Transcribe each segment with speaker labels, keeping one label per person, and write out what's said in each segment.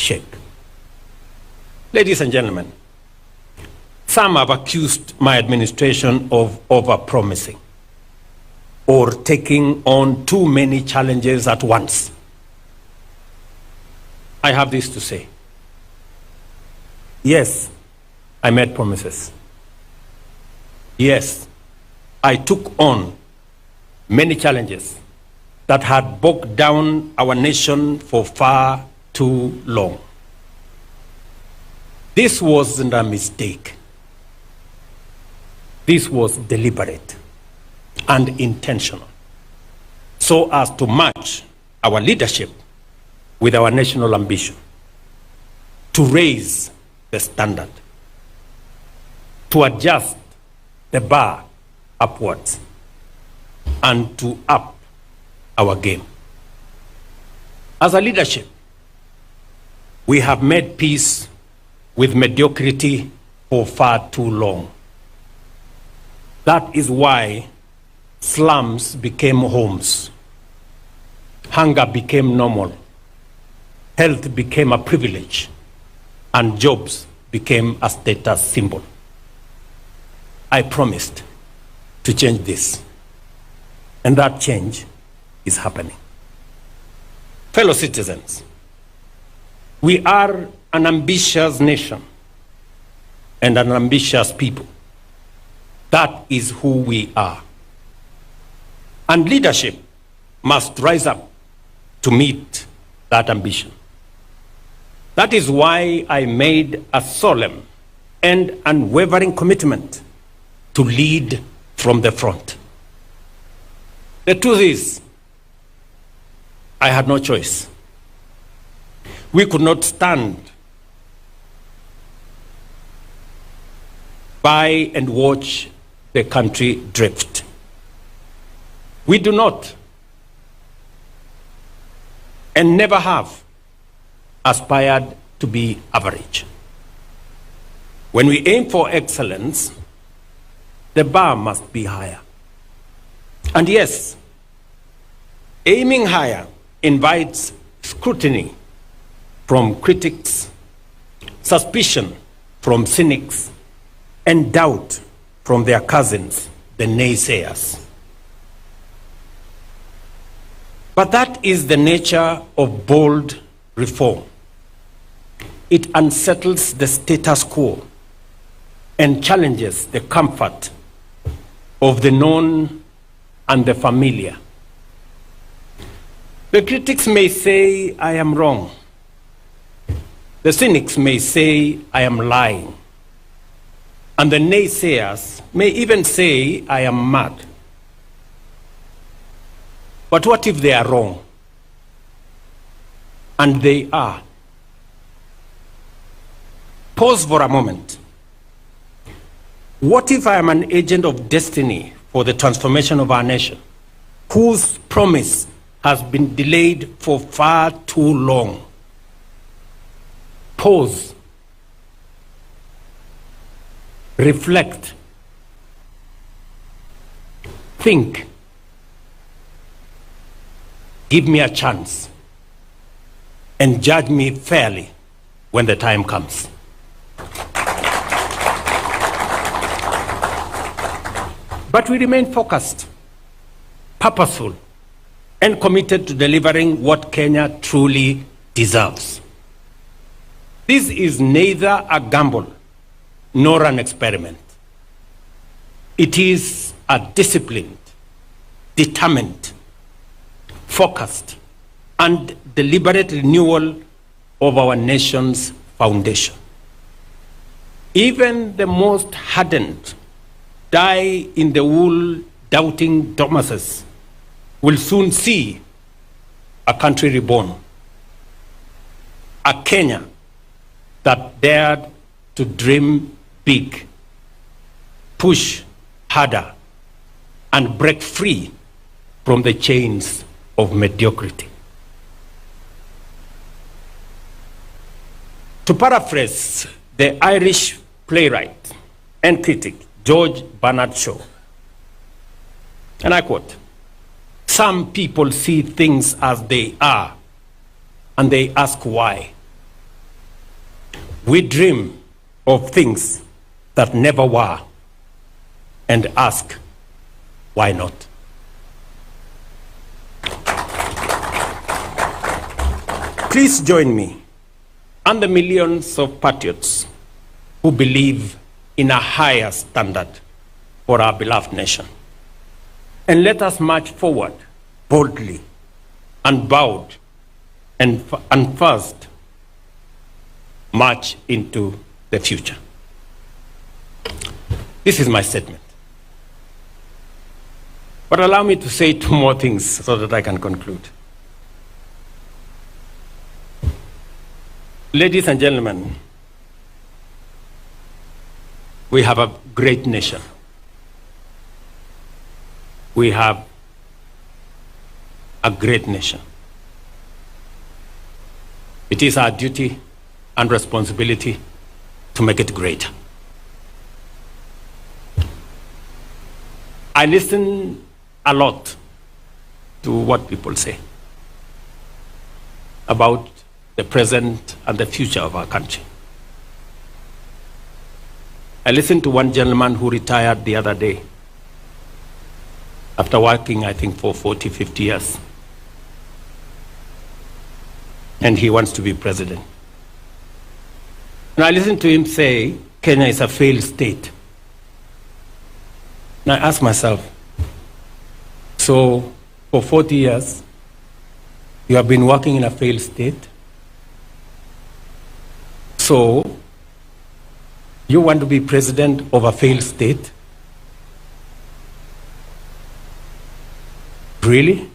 Speaker 1: shake. Ladies and gentlemen, some have accused my administration of over-promising or taking on too many challenges at once. I have this to say. Yes, I made promises. Yes, I took on many challenges that had bogged down our nation for far too long. This wasn't a mistake. This was deliberate and intentional, so as to match our leadership with our national ambition, to raise the standard, to adjust the bar upwards, and to up our game. As a leadership, we have made peace with mediocrity for far too long. That is why slums became homes, hunger became normal, health became a privilege, and jobs became a status symbol. I promised to change this, and that change is happening. Fellow citizens, we are an ambitious nation and an ambitious people. That is who we are. And leadership must rise up to meet that ambition. That is why I made a solemn and unwavering commitment to lead from the front. The truth is, I had no choice. We could not stand by and watch the country drift. We do not and never have aspired to be average. When we aim for excellence, the bar must be higher. And yes, aiming higher invites scrutiny from critics, suspicion from cynics, and doubt from their cousins, the naysayers. But that is the nature of bold reform. It unsettles the status quo and challenges the comfort of the known and the familiar. The critics may say I am wrong. The cynics may say I am lying. And the naysayers may even say I am mad. But what if they are wrong? And they are. Pause for a moment. What if I am an agent of destiny for the transformation of our nation, whose promise has been delayed for far too long? Pause. Reflect. Think. Give me a chance and judge me fairly when the time comes. But we remain focused, purposeful, and committed to delivering what Kenya truly deserves. This is neither a gamble nor an experiment. It is a disciplined, determined, focused, and deliberate renewal of our nation's foundation. Even the most hardened, die-in-the-wool doubting Thomases will soon see a country reborn, a Kenya that dared to dream big, push harder, and break free from the chains of mediocrity. To paraphrase the Irish playwright and critic George Bernard Shaw, and I quote, "Some people see things as they are, and they ask why. We dream of things that never were and ask, why not? Please join me and the millions of patriots who believe in a higher standard for our beloved nation. And let us march forward boldly, unbowed, and first march into the future. This is my statement. But allow me to say two more things so that I can conclude. Ladies and gentlemen, we have a great nation. We have a great nation. It is our duty and responsibility to make it greater. I listen a lot to what people say about the present and the future of our country. I listened to one gentleman who retired the other day after working, I think, for 40, 50 years. And he wants to be president. And I listened to him say, Kenya is a failed state. And I asked myself, so for 40 years, you have been working in a failed state? So you want to be president of a failed state? Really?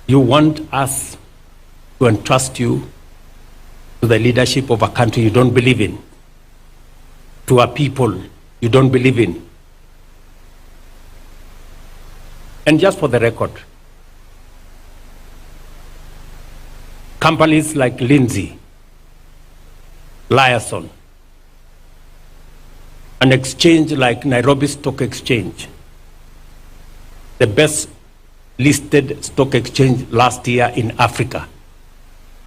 Speaker 1: You want us to entrust you to the leadership of a country you don't believe in, to a people you don't believe in? And just for the record, companies like Lindsay, Liaison, an exchange like Nairobi Stock Exchange, the best listed stock exchange last year in Africa,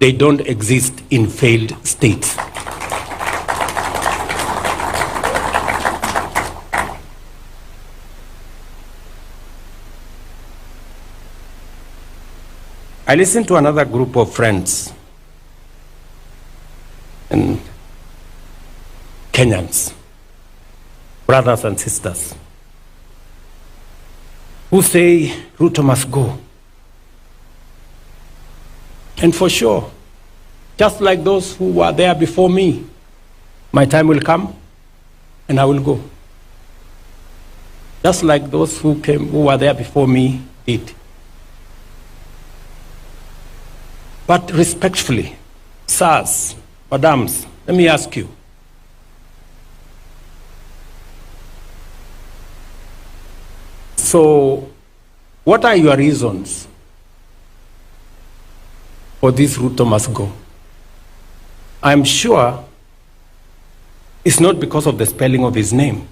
Speaker 1: they don't exist in failed states. I listened to another group of friends and Kenyans, brothers and sisters, who say Ruto must go. And for sure, just like those who were there before me, my time will come and I will go. Just like those who were there before me did. But respectfully, sirs, madams, let me ask you, so what are your reasons for this Ruto must go? I'm sure it's not because of the spelling of his name.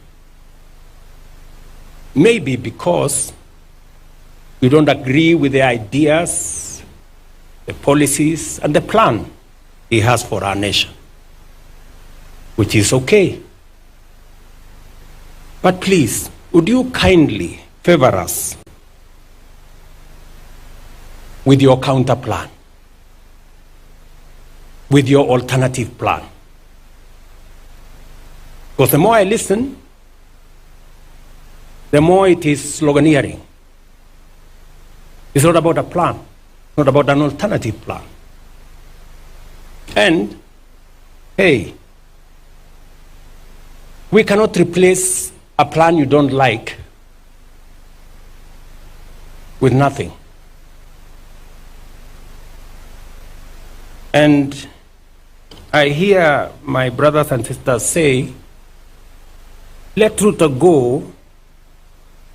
Speaker 1: Maybe because you don't agree with the ideas, the policies, and the plan he has for our nation, which is okay. But please, would you kindly favor us with your counter plan, with your alternative plan? Because the more I listen, the more it is sloganeering. It's not about a plan, not about an alternative plan. And, hey, we cannot replace a plan you don't like with nothing. And I hear my brothers and sisters say, let Ruto go,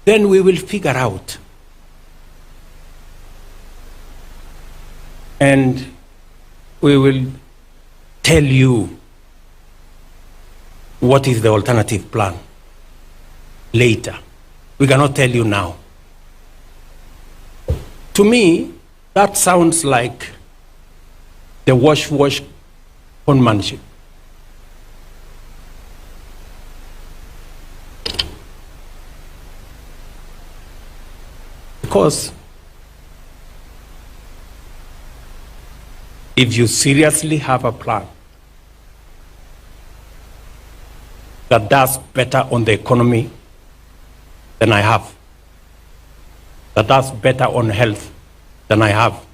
Speaker 1: then we will figure out. And we will tell you what is the alternative plan later. We cannot tell you now. To me, that sounds like the wash conmanship. Because if you seriously have a plan that does better on the economy than I have, that does better on health than I have,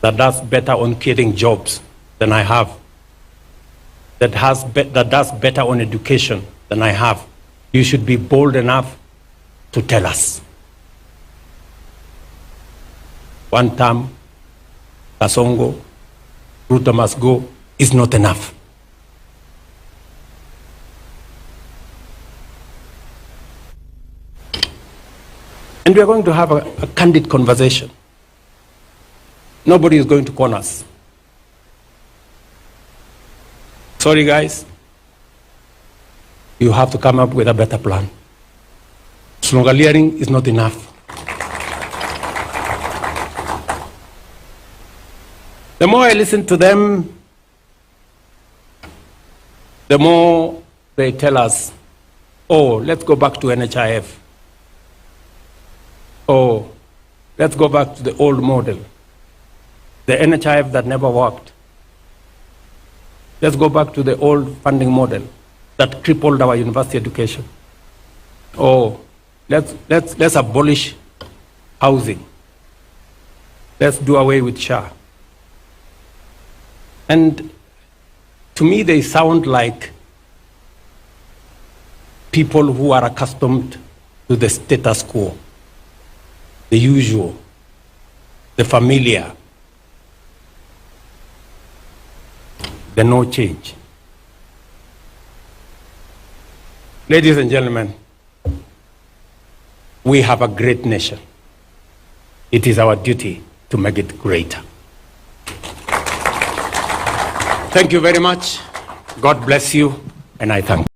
Speaker 1: that does better on creating jobs than I have, that does better on education than I have, you should be bold enough to tell us. One term, Kasongo, Ruto must go, is not enough. And we are going to have a candid conversation. Nobody is going to corner us. Sorry, guys. You have to come up with a better plan. Sloganeering is not enough. The more I listen to them, the more they tell us, oh, let's go back to NHIF. Oh, let's go back to the old model, the NHIF that never worked. Let's go back to the old funding model that crippled our university education. Oh, let's abolish housing. Let's do away with SHA. And to me, they sound like people who are accustomed to the status quo, the usual, the familiar, the no change. Ladies and gentlemen, we have a great nation. It is our duty to make it greater. Thank you very much. God bless you, and I thank you.